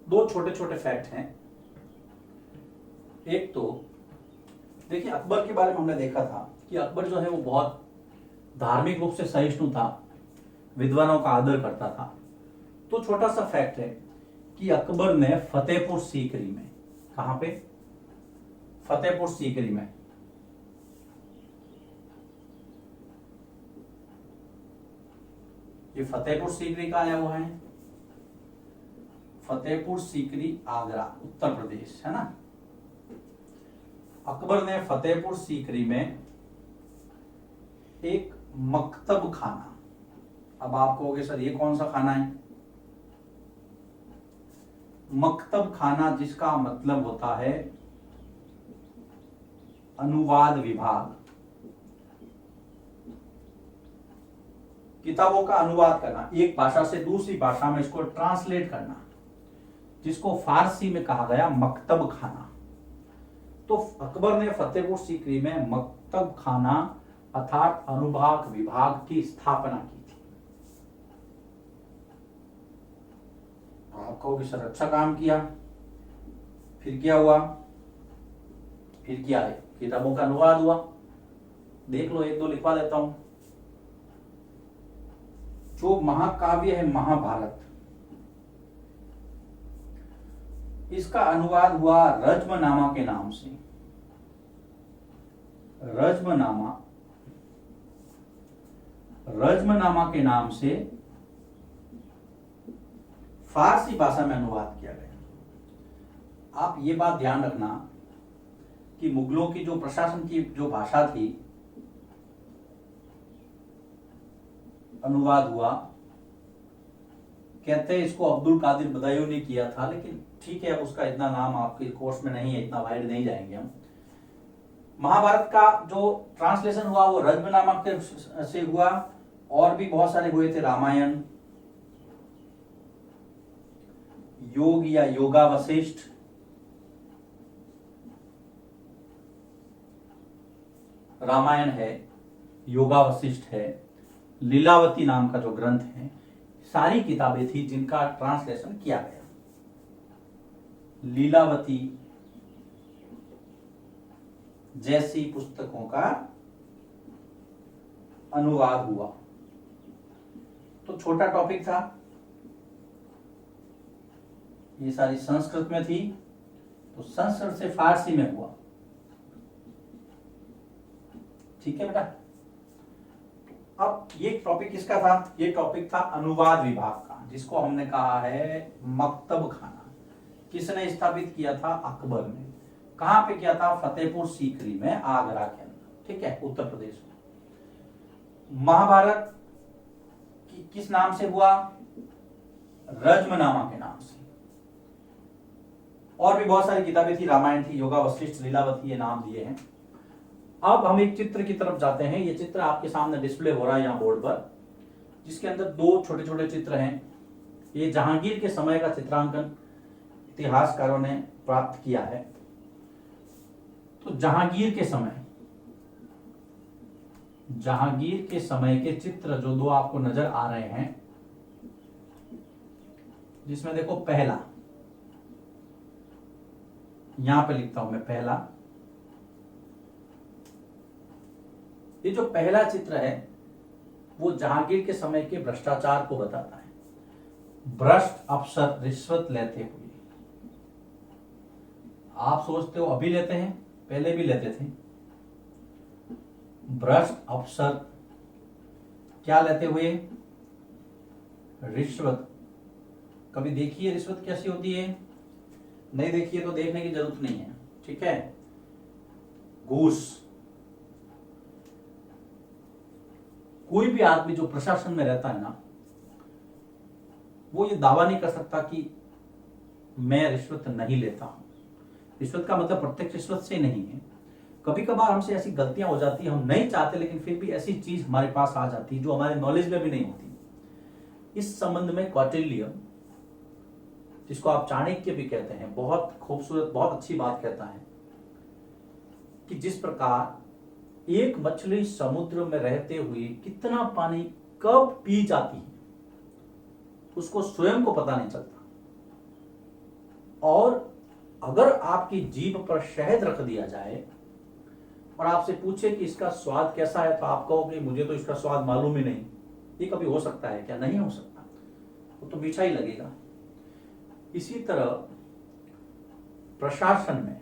दो छोटे छोटे फैक्ट हैं। एक तो देखिए, अकबर के बारे में हमने देखा था कि अकबर जो है वो बहुत धार्मिक रूप से सहिष्णु था, विद्वानों का आदर करता था। तो छोटा सा फैक्ट है कि अकबर ने फतेहपुर सीकरी में, कहां पे? फतेहपुर सीकरी में, ये फतेहपुर सीकरी का आया हुआ है, फतेहपुर सीकरी आगरा उत्तर प्रदेश है ना। अकबर ने फतेहपुर सीकरी में एक मकतब खाना, अब आप कहोगे सर ये कौन सा खाना है? मकतब खाना जिसका मतलब होता है अनुवाद विभाग, किताबों का अनुवाद करना, एक भाषा से दूसरी भाषा में इसको ट्रांसलेट करना, जिसको फारसी में कहा गया मकतब खाना। तो अकबर ने फतेहपुर सीकरी में मकतब खाना अर्थात अनुवाद विभाग की स्थापना की थी। आप कहोगे सर अच्छा काम किया, फिर क्या हुआ? फिर क्या है? किताबों का अनुवाद हुआ। देख लो, एक दो लिखवा देता हूं। जो महाकाव्य है महाभारत, इसका अनुवाद हुआ रज्मनामा के नाम से। रज्मनामा के नाम से फारसी भाषा में अनुवाद किया गया। आप ये बात ध्यान रखना कि मुगलों की जो प्रशासन की जो भाषा थी, अनुवाद हुआ, कहते हैं इसको अब्दुल कादिर बदायूं ने किया था, लेकिन ठीक है, अब उसका इतना नाम आपके कोर्स में नहीं है, इतना वाइड नहीं जाएंगे हम। महाभारत का जो ट्रांसलेशन हुआ वो रज्मनामा से हुआ, और भी बहुत सारे हुए थे, रामायण, योग या योगावशिष्ट, रामायण है, योगावशिष्ट है, लीलावती नाम का जो ग्रंथ है, सारी किताबें थी जिनका ट्रांसलेशन किया गया। लीलावती जैसी पुस्तकों का अनुवाद हुआ। तो छोटा टॉपिक था, ये सारी संस्कृत में थी, तो संस्कृत से फारसी में हुआ। ठीक है बेटा। अब ये टॉपिक किसका था? ये टॉपिक था अनुवाद विभाग का, जिसको हमने कहा है मकतब खाना। किसने स्थापित किया था? अकबर ने। कहां पे किया था? फतेहपुर सीकरी में, आगरा के अंदर, ठीक है, उत्तर प्रदेश में। महाभारत किस नाम से हुआ? रज्मनामा के नाम से। और भी बहुत सारी किताबें थी, रामायण थी, योगावशिष्ट, लीलावती, ये नाम दिए हैं। अब हम एक चित्र की तरफ जाते हैं। ये चित्र आपके सामने डिस्प्ले हो रहा है यहाँ बोर्ड पर, जिसके अंदर दो छोटे छोटे चित्र हैं। ये जहांगीर के समय का चित्रांकन इतिहासकारों ने प्राप्त किया है। तो जहांगीर के समय के चित्र जो दो आपको नजर आ रहे हैं, जिसमें देखो पहला, यहां पे लिखता हूं मैं पहला, ये जो पहला चित्र है वो जहांगीर के समय के भ्रष्टाचार को बताता है। भ्रष्ट अफसर रिश्वत लेते हुए, आप सोचते हो अभी लेते हैं, पहले भी लेते थे। भ्रष्ट अफसर क्या लेते हुए? रिश्वत। कभी देखिए रिश्वत कैसी होती है? नहीं देखिए तो देखने की जरूरत नहीं है, ठीक है। घूस। कोई भी आदमी जो प्रशासन में रहता है ना, वो ये दावा नहीं कर सकता कि मैं रिश्वत नहीं लेता हूं। रिश्वत का मतलब प्रत्यक्ष रिश्वत से नहीं है। कभी कभार हमसे ऐसी गलतियां हो जाती है, हम नहीं चाहते, लेकिन फिर भी ऐसी चीज हमारे पास आ जाती है जो हमारे नॉलेज में भी नहीं होती। इस संबंध में कौटिल्य, जिसको आप चाणक्य भी कहते हैं, बहुत खूबसूरत, बहुत अच्छी बात कहता है कि जिस प्रकार एक मछली समुद्र में रहते हुए कितना पानी कब पी जाती है उसको स्वयं को पता नहीं चलता, और अगर आपकी जीभ पर शहद रख दिया जाए और आपसे पूछे कि इसका स्वाद कैसा है, तो आप कहोगे मुझे तो इसका स्वाद मालूम ही नहीं। ये कभी हो सकता है क्या? नहीं हो सकता, वो तो मीठा ही लगेगा। इसी तरह प्रशासन में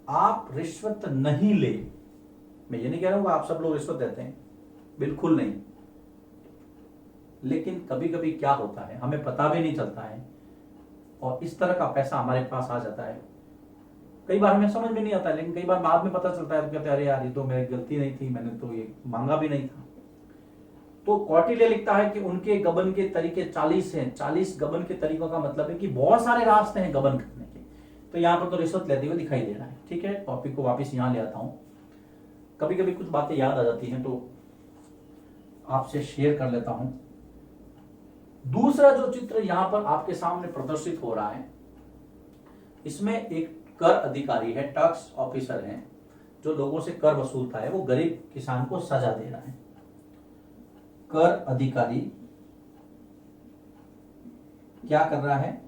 आप रिश्वत नहीं ले, मैं ये नहीं कह रहा हूं आप सब लोग रिश्वत देते हैं, बिल्कुल नहीं, लेकिन कभी कभी क्या होता है हमें पता भी नहीं चलता है और इस तरह का पैसा हमारे पास आ जाता है। कई बार हमें समझ में नहीं आता है, लेकिन कई बार बाद में पता चलता है तो कहते हैं अरे यार ये तो मेरी गलती नहीं थी, मैंने तो ये मांगा भी नहीं था। तो कौटिल्य लिखता है कि उनके गबन के तरीके 40 हैं। 40 गबन के तरीकों का मतलब है कि बहुत सारे रास्ते हैं गबन करने के। तो यहाँ पर तो रिश्वत लेते हुए दिखाई दे रहा है। ठीक है, टॉपिक को वापस यहाँ ले आता हूं। कभी कभी कुछ बातें याद आ जाती हैं तो आपसे शेयर कर लेता हूं। दूसरा जो चित्र यहां पर आपके सामने प्रदर्शित हो रहा है, इसमें एक कर अधिकारी है, टैक्स ऑफिसर है, जो लोगों से कर वसूलता है। वो गरीब किसान को सजा दे रहा है। कर अधिकारी क्या कर रहा है?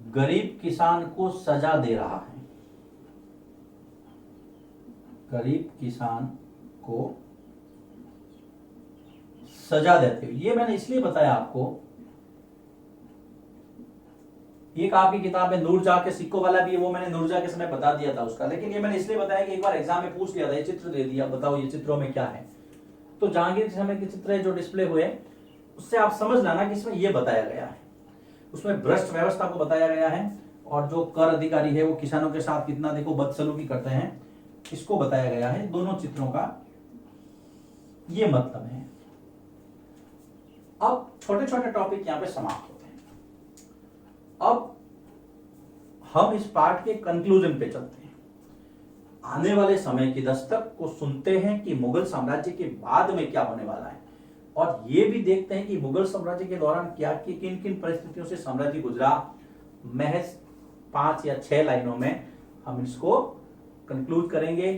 गरीब किसान को सजा दे रहा है। गरीब किसान को सजा देते हुए, ये मैंने इसलिए बताया आपको, एक आपकी किताब में नूरजहां के सिक्कों वाला भी है, वो मैंने नूरजहां के समय बता दिया था उसका, लेकिन ये मैंने इसलिए बताया कि एक बार एग्जाम में पूछ लिया था, ये चित्र दे दिया, बताओ ये चित्रों में क्या है। तो जहांगीर के समय के चित्र जो डिस्प्ले हुए उससे आप समझ लेना कि इसमें ये बताया गया है। उसमें भ्रष्ट व्यवस्था को बताया गया है और जो कर अधिकारी है वो किसानों के साथ कितना देखो बदसलूकी करते हैं, इसको बताया गया है। दोनों चित्रों का ये मतलब है। अब छोटे छोटे टॉपिक यहां पे समाप्त होते हैं। अब हम इस पार्ट के कंक्लूजन पे चलते हैं। आने वाले समय की दस्तक को सुनते हैं कि मुगल साम्राज्य के बाद में क्या होने वाला है, और ये भी देखते हैं कि मुगल साम्राज्य के दौरान क्या किन किन परिस्थितियों से साम्राज्य गुजरा। महज 5 या 6 लाइनों में हम इसको कंक्लूड करेंगे,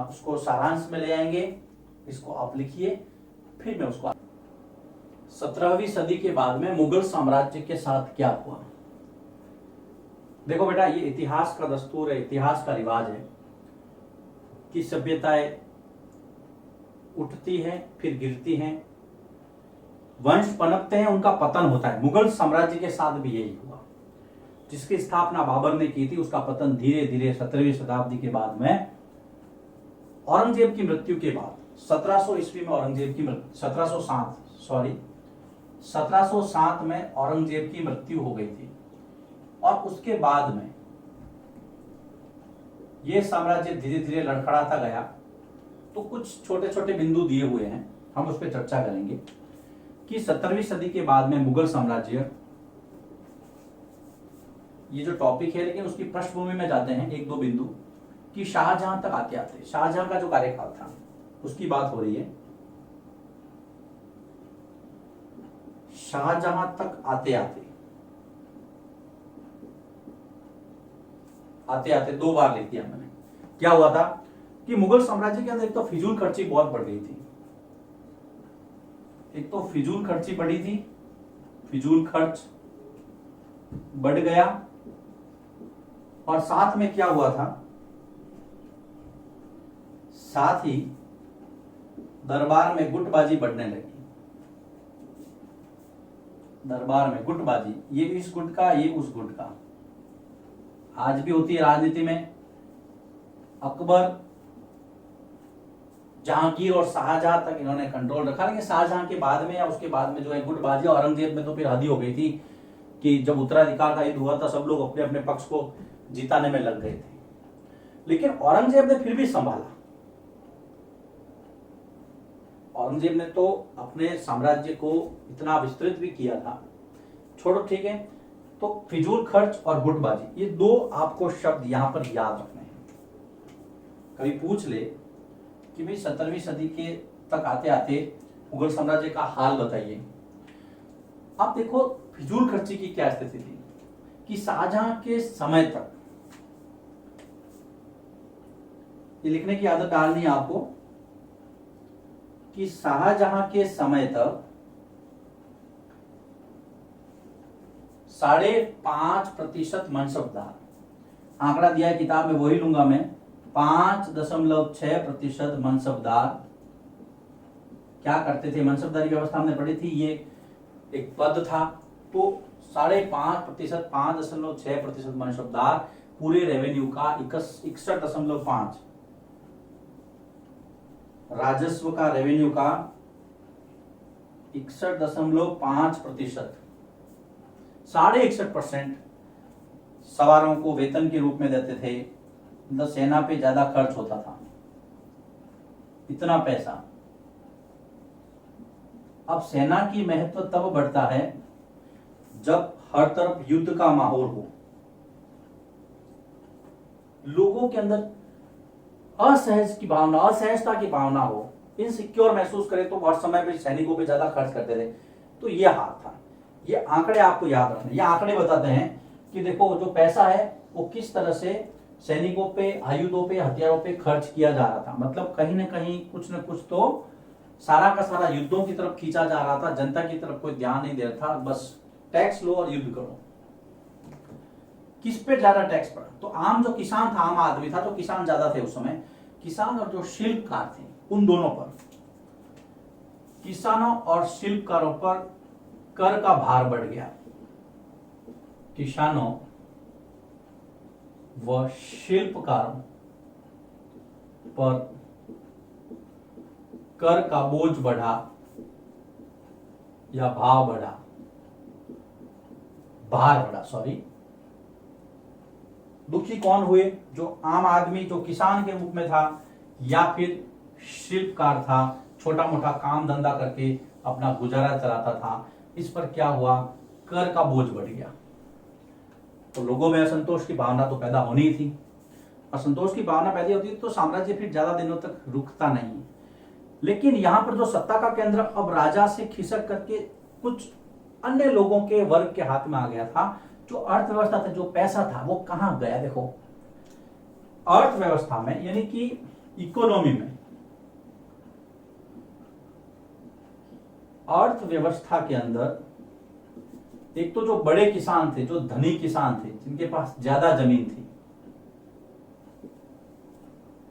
उसको सारांश में ले आएंगे। इसको आप लिखिए, फिर मैं उसको 17वीं सदी के बाद में मुगल साम्राज्य के साथ क्या हुआ। देखो बेटा, ये इतिहास का दस्तूर है, इतिहास का रिवाज है कि सभ्यताएं उठती हैं फिर गिरती हैं, वंश पनपते हैं, उनका पतन होता है। मुगल साम्राज्य के साथ भी यही हुआ। जिसकी स्थापना बाबर ने की थी उसका पतन धीरे धीरे 17वीं शताब्दी के बाद में औरंगजेब की मृत्यु के बाद 1700 ईस्वी में औरंगजेब की 1707 में औरंगजेब की मृत्यु हो गई थी, और उसके बाद में यह साम्राज्य धीरे धीरे लड़खड़ाता गया। तो कुछ छोटे छोटे बिंदु दिए हुए हैं, हम उस पर चर्चा करेंगे कि 17वीं सदी के बाद में मुगल साम्राज्य, ये जो टॉपिक है, लेकिन उसकी पृष्ठभूमि में जाते हैं 1-2 बिंदु कि शाहजहां तक आते आते, शाहजहां का जो कार्यकाल था उसकी बात हो रही है। शाहजहां तक आते आते 2 बार लिख दिया मैंने। क्या हुआ था कि मुगल साम्राज्य के अंदर एक तो फिजूल खर्ची बहुत बढ़ गई थी। एक तो फिजूल खर्ची बढ़ी थी, फिजूल खर्च बढ़ गया, और साथ में क्या हुआ था, साथ ही दरबार में गुटबाजी बढ़ने लगी। दरबार में गुटबाजी, ये इस गुट का, ये उस गुट का, आज भी होती है राजनीति में। अकबर, जहांगीर और शाहजहां तक इन्होंने कंट्रोल रखा, लेकिन शाहजहां के बाद में या उसके बाद में जो है गुटबाजी, औरंगजेब में तो फिर हद ही हो गई थी कि जब उत्तराधिकार का युद्ध हुआ था सब लोग अपने अपने पक्ष को जिताने में लग गए थे। लेकिन औरंगजेब ने फिर भी संभाला। औरंगजेब ने तो अपने साम्राज्य को इतना विस्तृत भी किया था, छोड़ो ठीक है। तो फिजूल खर्च और गुटबाजी, ये 2 आपको शब्द यहां पर याद रखने हैं। कभी पूछ ले कि भाई 17वीं सदी के तक आते आते मुगल साम्राज्य का हाल बताइए। आप देखो फिजूल खर्ची की क्या स्थिति थी कि शाहजहां के समय तक, ये लिखने की आदत डालनी है आपको कि शाहजहां के समय तक 5.5% मनसबदार। आंकड़ा दिया है किताब में, वही लूंगा मैं। 5.6% मनसबदार क्या करते थे? मनसबदारी व्यवस्था हमने पढ़ी थी, ये एक पद था। तो 5.5%, 5.6% मनसबदार पूरे रेवेन्यू का 61.5, राजस्व का, रेवेन्यू का 61.5%, 61.5% सवारों को वेतन के रूप में देते थे। मतलब सेना पे ज्यादा खर्च होता था, इतना पैसा। अब सेना की महत्व तब बढ़ता है जब हर तरफ युद्ध का माहौल हो, लोगों के अंदर असहजता की भावना हो, इनसिक्योर महसूस करे, तो हर समय पे सैनिकों पे ज्यादा खर्च करते थे। तो ये हाथ था। ये आंकड़े आपको याद रखने, ये आंकड़े बताते हैं कि देखो जो पैसा है वो किस तरह से सैनिकों पे, आयुधों पे, हथियारों पे खर्च किया जा रहा था। मतलब कहीं ना कहीं कुछ न कुछ तो सारा का सारा युद्धों की तरफ खींचा जा रहा था, जनता की तरफ कोई ध्यान नहीं दे रहा था। बस टैक्स लो और युद्ध करो। किस पे ज्यादा टैक्स पड़ा? तो आम जो किसान था, आम आदमी था, तो किसान ज्यादा थे उस समय। किसान और जो शिल्पकार थे, उन दोनों पर, किसानों और शिल्पकारों पर कर का भार बढ़ गया। किसानों व शिल्पकारों पर कर का बोझ बढ़ा या भाव बढ़ा, भार बढ़ा, सॉरी। दुखी कौन हुए? जो आम आदमी, जो किसान के रूप में था, या फिर शिल्पकार था, छोटा मोटा काम धंधा करके अपना गुजारा चलाता था। इस पर क्या हुआ? कर का बोझ बढ़ गया। तो लोगों में असंतोष की भावना तो पैदा होनी ही थी। असंतोष की भावना पैदा होती तो साम्राज्य फिर ज्यादा दिनों तक रुकता नहीं। लेकिन यहां पर जो सत्ता का केंद्र अब राजा से खिसक करके कुछ अन्य लोगों के वर्ग के हाथ में आ गया था। जो अर्थव्यवस्था था, जो पैसा था, वो कहां गया? देखो, अर्थव्यवस्था में, यानी कि इकोनॉमी में, अर्थव्यवस्था के अंदर एक तो जो बड़े किसान थे, जो धनी किसान थे, जिनके पास ज्यादा जमीन थी,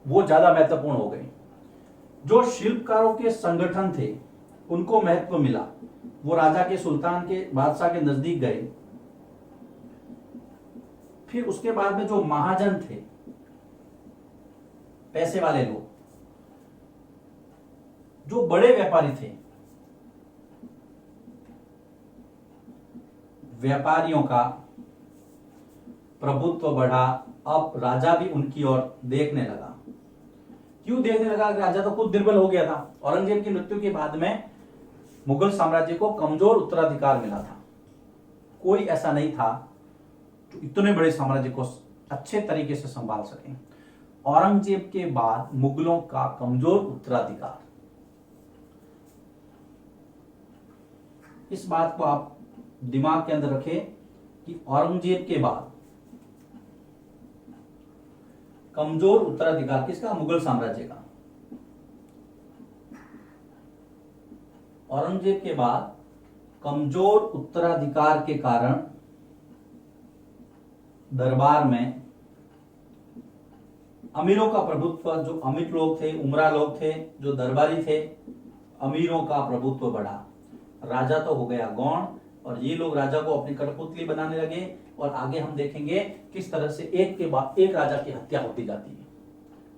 वो ज्यादा महत्वपूर्ण हो गए। जो शिल्पकारों के संगठन थे, उनको महत्व मिला। वो राजा के, सुल्तान के, बादशाह के नजदीक गए। फिर उसके बाद में जो महाजन थे, पैसे वाले लोग, जो बड़े व्यापारी थे, व्यापारियों का प्रभुत्व बढ़ा। अब राजा भी उनकी ओर देखने लगा। क्यों देखने लगा? राजा तो खुद दुर्बल हो गया था। औरंगजेब की मृत्यु के बाद में मुगल साम्राज्य को कमजोर उत्तराधिकार मिला था। कोई ऐसा नहीं था जो इतने बड़े साम्राज्य को अच्छे तरीके से संभाल सके। औरंगजेब के बाद मुगलों का कमजोर उत्तराधिकार। इस बात को आप दिमाग के अंदर रखें कि औरंगजेब के बाद कमजोर उत्तराधिकार किसका? मुगल साम्राज्य का। औरंगजेब के बाद कमजोर उत्तराधिकार के कारण दरबार में अमीरों का प्रभुत्व, जो अमीर लोग थे, उमरा लोग थे, जो दरबारी थे, अमीरों का प्रभुत्व बढ़ा। राजा तो हो गया गौण, और ये लोग राजा को अपनी कठपुतली बनाने लगे। और आगे हम देखेंगे किस तरह से एक के बाद एक राजा की हत्या होती जाती है।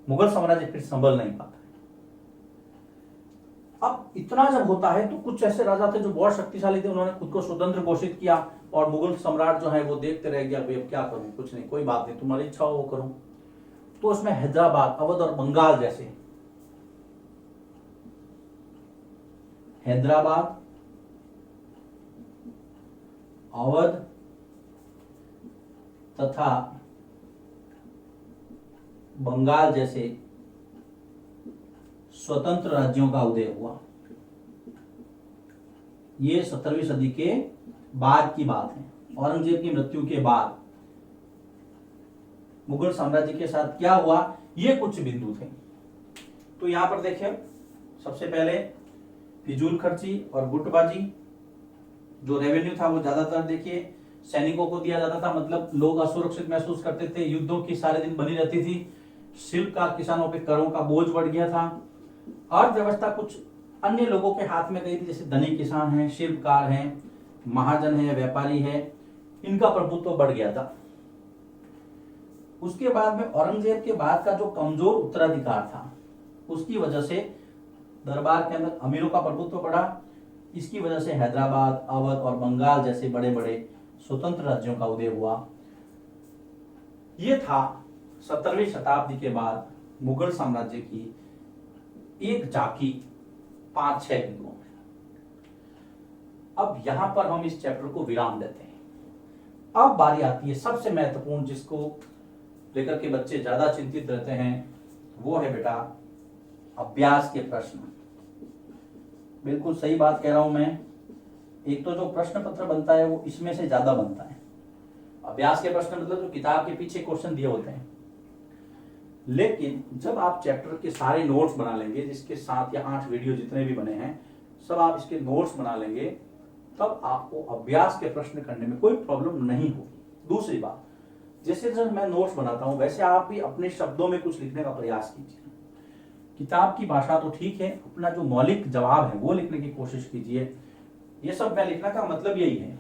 मुगल साम्राज्य फिर संभल नहीं पाता है। अब इतना जब होता है तो कुछ ऐसे राजा थे जो बहुत शक्तिशाली थे, उन्होंने खुद को स्वतंत्र घोषित किया। और मुगल सम्राट जो है वो देखते रह गया, भाई अब क्या करूं, कुछ नहीं, कोई बात नहीं, तुम्हारी इच्छा हो वो करूं। तो उसमें हैदराबाद, अवध और बंगाल जैसे, हैदराबाद, अवध तथा बंगाल जैसे स्वतंत्र राज्यों का उदय हुआ। ये 17वीं सदी के बाद की बात है। औरंगजेब की मृत्यु के बाद मुगल साम्राज्य के साथ क्या हुआ, ये कुछ बिंदु थे। तो यहां पर देखिए, सबसे पहले फिजूल खर्ची और गुटबाजी, जो रेवेन्यू था वो ज्यादातर देखिए सैनिकों को दिया जाता था, मतलब लोग असुरक्षित महसूस करते थे, युद्धों की सारे दिन बनी रहती थी, शिल्पकार किसानों पे करों का बोझ बढ़ गया था, अर्थव्यवस्था कुछ अन्य लोगों के हाथ में गई थी, जैसे धनी किसान हैं, शिल्पकार हैं, महाजन है, व्यापारी है, इनका प्रभुत्व बढ़ गया था। उसके बाद में औरंगजेब के बाद का जो कमजोर उत्तराधिकार था, उसकी वजह से दरबार के अंदर अमीरों का प्रभुत्व बढ़ा। इसकी वजह से हैदराबाद, अवध और बंगाल जैसे बड़े बड़े स्वतंत्र राज्यों का उदय हुआ। यह था 17वीं शताब्दी के बाद मुगल साम्राज्य की एक झांकी 5-6 बिंदुओं में। अब यहां पर हम इस चैप्टर को विराम देते हैं। अब बारी आती है सबसे महत्वपूर्ण, जिसको लेकर के बच्चे ज्यादा चिंतित रहते हैं, वो है बेटा अभ्यास के प्रश्न। बिल्कुल सही बात कह रहा हूं मैं। एक तो जो प्रश्न पत्र बनता है वो इसमें से ज्यादा बनता है। अभ्यास के प्रश्न मतलब जो किताब के पीछे क्वेश्चन दिए होते हैं, लेकिन जब आप चैप्टर के सारे नोट्स बना लेंगे, जिसके 7 या 8 वीडियो जितने भी बने हैं सब आप इसके नोट्स बना लेंगे, तब आपको अभ्यास के प्रश्न करने में कोई प्रॉब्लम नहीं होगी। दूसरी बात, जैसे जब मैं नोट्स बनाता हूं वैसे आप भी अपने शब्दों में कुछ लिखने का प्रयास कीजिए। किताब की भाषा तो ठीक है, अपना जो मौलिक जवाब है वो लिखने की कोशिश कीजिए। ये सब मैं लिखने का मतलब यही है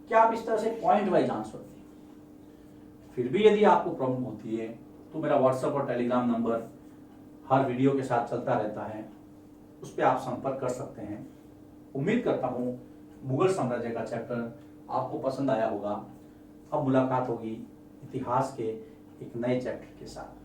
कि आप इस तरह से पॉइंट वाइज आंसर दें। फिर भी यदि आपको प्रॉब्लम होती है तो मेरा व्हाट्सएप और टेलीग्राम नंबर हर वीडियो के साथ चलता रहता है, उस पर आप संपर्क कर सकते हैं। उम्मीद करता हूं मुगल साम्राज्य का चैप्टर आपको पसंद आया होगा। अब मुलाकात होगी इतिहास के एक नए चैप्टर के साथ।